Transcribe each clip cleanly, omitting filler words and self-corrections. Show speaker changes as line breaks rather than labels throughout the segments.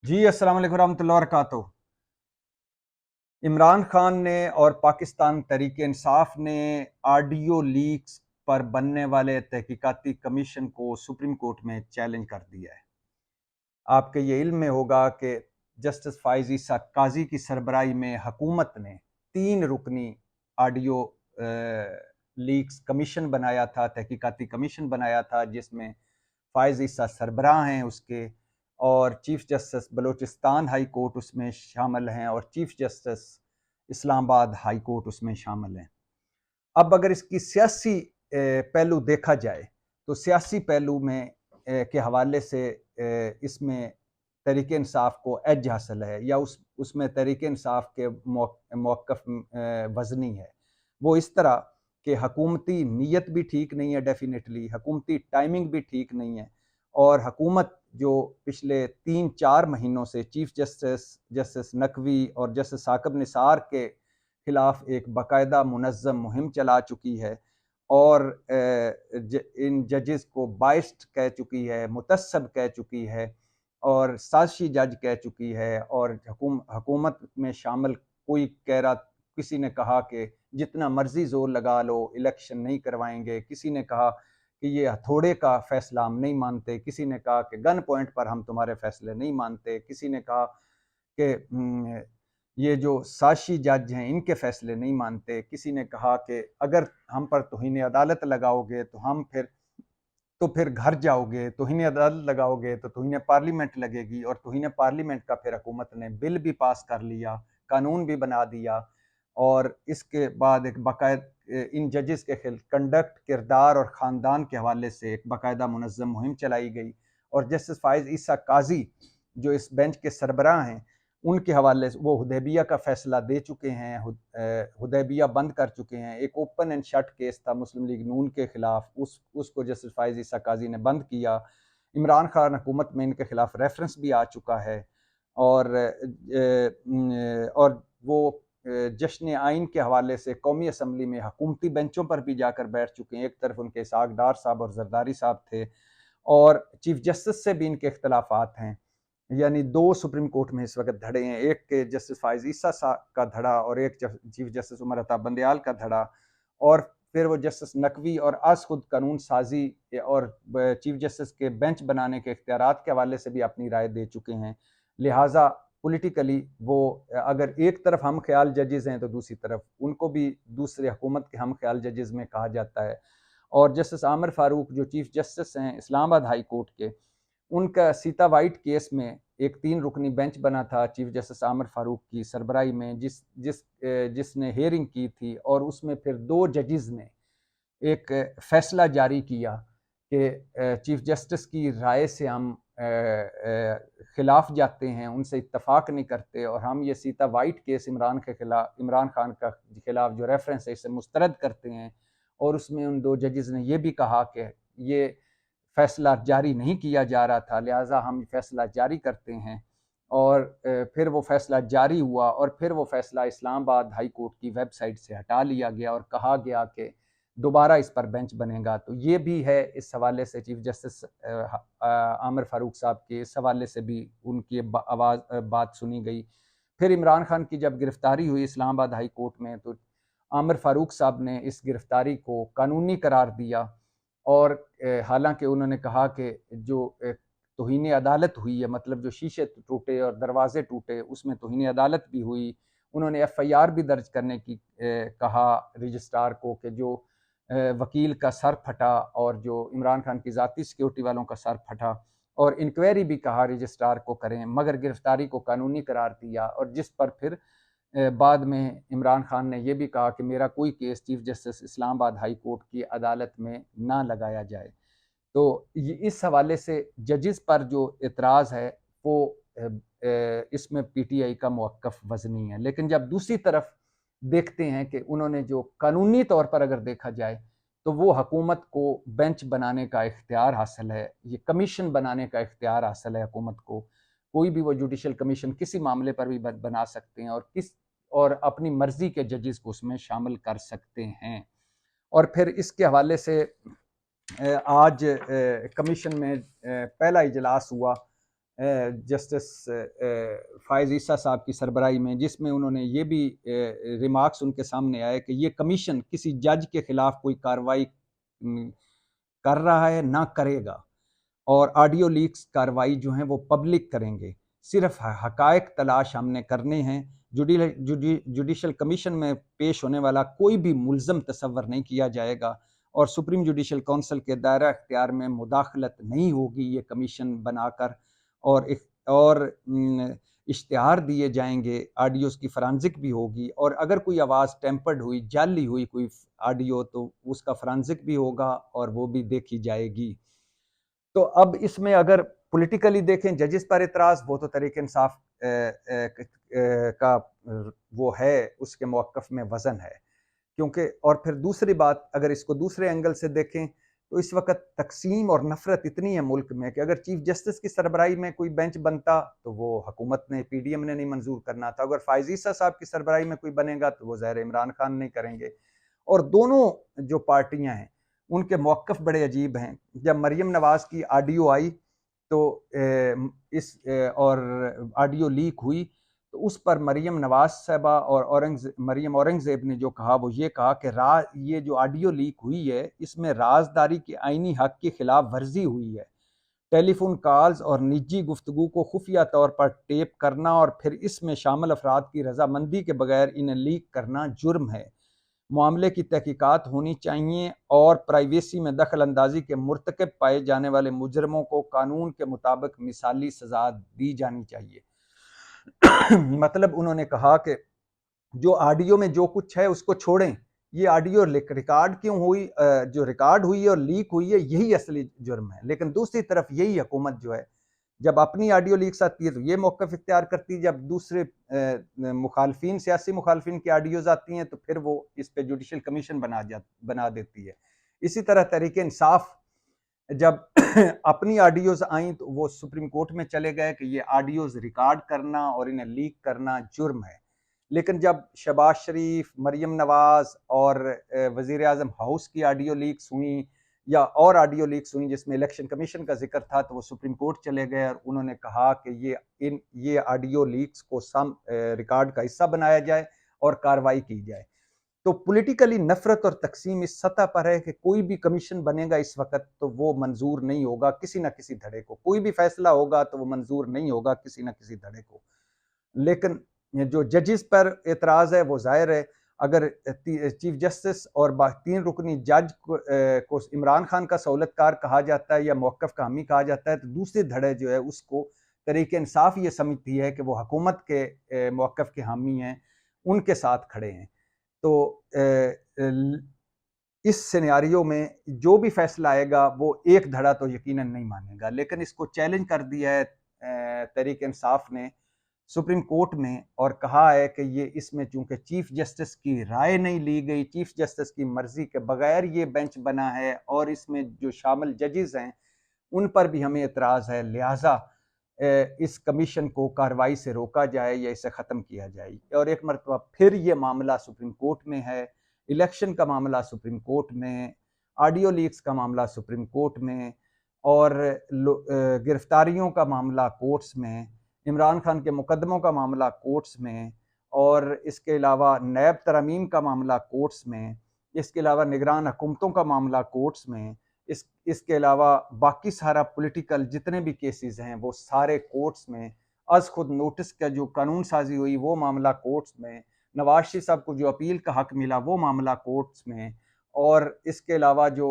जी अस्सलाम वालेकुम रहमतुल्लाहि व बरकातुहू। इमरान खान ने और पाकिस्तान तहरीक इंसाफ ने ऑडियो लीक्स पर बनने वाले तहकीकाती कमीशन को सुप्रीम कोर्ट में चैलेंज कर दिया है। आपके ये इल्म में होगा कि जस्टिस फ़ाइज़ ईसा काज़ी की सरबराही में हुकूमत ने 3 रुकनी ऑडियो लीक्स कमीशन बनाया था, तहकीकाती कमीशन बनाया था, जिसमें फ़ाइज़ ईसा सरबराह हैं उसके, और chief justice Balochistan high court उसमें शामिल हैं और chief justice Islamabad high court उसमें शामिल हैं। अब अगर इसकी सियासी पहलू देखा जाए तो सियासी पहलू में के हवाले से इसमें तहरीक इंसाफ को एज हासिल है, या उसमें तहरीक इंसाफ के मौक़िफ़ वज़नी है। वो इस तरह कि हुकूमती नीयत भी ठीक नहीं है, डेफिनेटली हुकूमती टाइमिंग भी ठीक नहीं है, और हुकूमत जो पिछले 3-4 महीनों से चीफ जस्टिस नकवी और जस्टिस साकिब निसार के खिलाफ एक बाकायदा मुनज़्ज़म मुहिम चला चुकी है, और इन जजेस को बाइस्ड कह चुकी है, मुतस्सब कह चुकी है, और साज़िशी जज कह चुकी है, और हुकूमत में शामिल कोई कह रहा, किसी ने कहा कि जितना मर्जी जोर लगा लो, इलेक्शन नहीं करवाएंगे, किसी ने कहा कि ये हथौड़े का फैसला हम नहीं मानते, किसी ने कहा कि गन पॉइंट पर हम तुम्हारे फैसले नहीं मानते, किसी ने कहा कि ये जो साज़िशी जज हैं इनके फैसले नहीं मानते, किसी ने कहा कि अगर हम पर तौहीन अदालत लगाओगे तो हम फिर घर जाओगे, तौहीन अदालत लगाओगे तो तौहीन पार्लियामेंट लगेगी, और तौहीन पार्लियामेंट का फिर हुकूमत ने बिल भी पास कर लिया, कानून भी बना दिया, और इसके बाद एक बाकायदा इन जजेस के कंडक्ट, किरदार और ख़ानदान के हवाले से एक बाकायदा मुनज़्ज़म मुहिम चलाई गई, और जस्टिस फ़ाइज़ ईसा काज़ी जो इस बेंच के सरबराह हैं, उनके हवाले से वो हुदैबिया का फ़ैसला दे चुके हैं, हुदैबिया बंद कर चुके हैं। एक ओपन एंड शट केस था मुस्लिम लीग नून के खिलाफ, उसको जस्टिस फ़ाइज़ ईसा काज़ी ने बंद किया। इमरान खान हुकूमत में इनके खिलाफ रेफरेंस भी आ चुका है, और वो जश्न आइन के हवाले से कौमी असम्बली में हुकूमती बेंचों पर भी जाकर बैठ चुके हैं। एक तरफ उनके इसहाक डार साहब और जरदारी साहब थे, और चीफ जस्टिस से भी इनके इख्तलाफात हैं। यानी 2 सुप्रीम कोर्ट में इस वक्त धड़े हैं, एक के जस्टिस फ़ाइज़ ईसा का धड़ा, और एक चीफ जस्टिस उमर अता बंदयाल का धड़ा, और फिर वो जस्टिस नकवी और आज खुद कानून साजी और चीफ जस्टिस के बेंच बनाने के इख्तियारात के हवाले से भी अपनी राय दे चुके हैं। लिहाजा पॉलिटिकली वो अगर एक तरफ हम ख्याल जजेस हैं तो दूसरी तरफ उनको भी दूसरे हुकूमत के हम ख्याल जजेस में कहा जाता है। और जस्टिस आमिर फारूक जो चीफ जस्टिस हैं इस्लामाबाद हाई कोर्ट के, उनका सीता वाइट केस में एक 3 रुकनी बेंच बना था चीफ जस्टिस आमिर फारूक की सरबराही में, जिसने हेयरिंग की थी, और उसमें फिर 2 जजेस ने एक फैसला जारी किया कि चीफ जस्टिस की राय से हम खिलाफ जाते हैं, उनसे इत्तफाक नहीं करते, और हम ये सीता वाइट केस इमरान खान का खिलाफ जो रेफरेंस है इसे मुस्तरद करते हैं। और उसमें उन 2 जजेस ने ये भी कहा कि ये फैसला जारी नहीं किया जा रहा था, लिहाजा हम फैसला जारी करते हैं। और फिर वो फैसला जारी हुआ, और फिर वो फैसला इस्लामाबाद हाई कोर्ट की वेबसाइट से हटा लिया गया, और कहा गया कि दोबारा इस पर बेंच बनेगा। तो ये भी है, इस हवाले से चीफ जस्टिस आमिर फारूक साहब के इस हवाले से भी उनकी बात सुनी गई। फिर इमरान खान की जब गिरफ्तारी हुई इस्लामाबाद हाई कोर्ट में, तो आमिर फारूक साहब ने इस गिरफ्तारी को कानूनी करार दिया, और हालांकि उन्होंने कहा कि जो तौहीन अदालत हुई है, मतलब जो शीशे टूटे और दरवाजे टूटे, उसमें तौहीन अदालत भी हुई। उन्होंने एफआईआर भी दर्ज करने की कहा रजिस्ट्रार को कि जो वकील का सर फटा और जो इमरान खान की ज़ाती सिक्योरिटी वालों का सर फटा, और इंक्वायरी भी कहा रजिस्ट्रार को करें, मगर गिरफ्तारी को कानूनी करार दिया। और जिस पर फिर बाद में इमरान खान ने यह भी कहा कि मेरा कोई case chief justice Islamabad high court की अदालत में ना लगाया जाए। तो इस हवाले से जजेस पर जो एतराज़ है वो इसमें पीटीआई का मौक़िफ़ वज़नी है। लेकिन जब दूसरी तरफ देखते हैं कि उन्होंने जो कानूनी तौर पर अगर देखा जाए तो वो हुकूमत को बेंच बनाने का इख्तियार हासिल है, ये कमीशन बनाने का इख्तियार हासिल है हुकूमत को। कोई भी वो जुडिशल कमीशन किसी मामले पर भी बना सकते हैं, और अपनी मर्जी के जजेस को उसमें शामिल कर सकते हैं। और फिर इसके हवाले से आज कमीशन में पहला इजलास हुआ, जस्टिस फ़ाइज़ ईसा साहब की सरबराही में, जिसमें उन्होंने ये भी रिमार्क्स उनके सामने आए कि ये कमीशन किसी जज के खिलाफ कोई कार्रवाई कर रहा है, ना करेगा, और ऑडियो लीक्स कार्रवाई जो है वो पब्लिक करेंगे। सिर्फ हकायक तलाश हमने करने हैं। जुडिशल कमीशन में पेश होने वाला कोई भी मुल्ज़म तस्वर नहीं किया जाएगा, और सुप्रीम जुडिशल काउंसिल के दायरा इख्तियार में मुदाखलत नहीं होगी ये कमीशन बनाकर, और इश्तिहार दिए जाएंगे, ऑडियोज़ की फॉरेंसिक भी होगी, और अगर कोई आवाज़ टेम्पर्ड हुई, जाली हुई कोई ऑडियो, तो उसका फॉरेंसिक भी होगा और वो भी देखी जाएगी। तो अब इसमें अगर पॉलिटिकली देखें, जजेस पर इतराज़, वो तो तहरीक इंसाफ का वो है, उसके मौक़िफ़ में वज़न है, क्योंकि और फिर दूसरी बात, अगर इसको दूसरे एंगल से देखें, तो इस वक़्त तक़सीम और नफ़रत इतनी है मुल्क में कि अगर चीफ जस्टिस की सरबराही में कोई बेंच बनता तो वो हुकूमत ने, पीडीएम ने नहीं मंजूर करना था। अगर फ़ाइज़ ईसा साहब की सरबराही में कोई बनेगा तो वो ज़ाहिर है इमरान खान नहीं करेंगे। और दोनों जो पार्टियां हैं उनके मौक़िफ़ बड़े अजीब हैं। जब मरियम नवाज़ की ऑडियो आई तो और ऑडियो लीक हुई, तो उस पर मरियम नवाज़ साहिबा और मरियम औरंगज़ेब ने जो कहा वो ये कहा कि ये जो ऑडियो लीक हुई है, इसमें राजदारी के आईनी हक की खिलाफ वर्जी हुई है। टेलीफोन कॉल्स और निजी गुफ्तगू को खुफिया तौर पर टेप करना और फिर इसमें शामिल अफराद की रजामंदी के बगैर इन्हें लीक करना जुर्म है। मामले की तहकीकात होनी चाहिए और प्राइवेसी में दखल अंदाजी के मुर्तकब पाए जाने वाले मुजरमों को कानून के मुताबिक मिसाली सजा दी जानी चाहिए। मतलब उन्होंने कहा कि जो ऑडियो में जो कुछ है उसको छोड़ें, ये ऑडियो रिकॉर्ड क्यों हुई, जो रिकॉर्ड हुई है और लीक हुई है, यही असली जुर्म है। लेकिन दूसरी तरफ यही हुकूमत जो है, जब अपनी ऑडियो लीक्स आती है तो ये मौक़िफ़ इख्तियार करती है, जब दूसरे मुखालफिन, सियासी मुखालफिन की ऑडियोज़ आती हैं तो फिर वो इस पे जुडिशल कमीशन बना देती है। इसी तरह तहरीक इंसाफ जब अपनी ऑडियोज़ आई तो वो सुप्रीम कोर्ट में चले गए कि ये ऑडियोज़ रिकॉर्ड करना और इन्हें लीक करना जुर्म है। लेकिन जब शहबाज शरीफ, मरियम नवाज़ और वज़ीर आज़म हाउस की ऑडियो लीक्स हुई, या और ऑडियो लीक्स हुई जिसमें इलेक्शन कमीशन का जिक्र था, तो वो सुप्रीम कोर्ट चले गए और उन्होंने कहा कि ये ऑडियो लीक्स को रिकॉर्ड का हिस्सा बनाया जाए और कार्रवाई की जाए। तो पॉलिटिकली नफरत और तकसीम इस सतह पर है कि कोई भी कमीशन बनेगा इस वक्त तो वो मंजूर नहीं होगा किसी ना किसी धड़े को, कोई भी फैसला होगा तो वो मंजूर नहीं होगा किसी ना किसी धड़े को। लेकिन जो जजेस पर एतराज़ है वो जाहिर है, अगर चीफ जस्टिस और 3 रुकनी जज को इमरान खान का सहूलतकार कहा जाता है या मौक़िफ़ का हामी कहा जाता है, तो दूसरे धड़े जो है उसको तहरीक इंसाफ ये समझती है कि वो हुकूमत के मौक़िफ़ के हामी हैं, उनके साथ खड़े हैं। तो इस सिनेरियो में जो भी फैसला आएगा वो एक धड़ा तो यकीनन नहीं मानेगा, लेकिन इसको चैलेंज कर दिया है तहरीक इंसाफ ने सुप्रीम कोर्ट में, और कहा है कि ये इसमें चूंकि चीफ जस्टिस की राय नहीं ली गई, चीफ जस्टिस की मर्जी के बगैर ये बेंच बना है और इसमें जो शामिल जजेस हैं उन पर भी हमें एतराज़ है, लिहाजा इस कमीशन को कार्रवाई से रोका जाए या इसे ख़त्म किया जाए। और एक मरतबा फिर ये मामला सुप्रीम कोर्ट में है, इलेक्शन का मामला सुप्रीम कोर्ट में, ऑडियो लीक्स का मामला सुप्रीम कोर्ट में, और गिरफ्तारियों का मामला कोर्ट्स में, इमरान खान के मुकदमों का मामला कोर्ट्स में, और इसके अलावा नैब तरमीम का मामला कोर्ट्स में, इसके अलावा निगरान हुकूमतों का मामला कोर्ट्स में, इसके अलावा बाकी सारा पॉलिटिकल जितने भी केसेस हैं वो सारे कोर्ट्स में, अज खुद नोटिस का जो कानून साजी हुई वो मामला कोर्ट्स में, नवाज शरीफ साहब को जो अपील का हक मिला वो मामला कोर्ट्स में, और इसके अलावा जो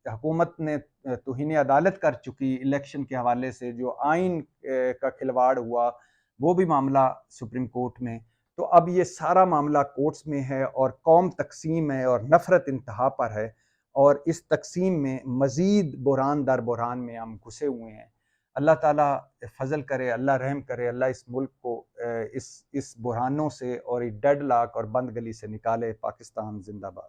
हुकूमत ने तौहीन अदालत कर चुकी इलेक्शन के हवाले से, जो आइन का खिलवाड़ हुआ, वो भी मामला सुप्रीम कोर्ट में। तो अब ये सारा मामला कोर्ट्स में है और कौम तकसीम है और नफरत इंतहा पर है, और इस तकसीम में मज़ीद बुरहान दर बुरहान में हम घुसे हुए हैं। अल्लाह ताला फ़ज़ल करे, अल्लाह रहम करे, अल्लाह इस मुल्क को इस बुरहानों से और डेडलॉक और बंद गली से निकाले। पाकिस्तान जिंदाबाद।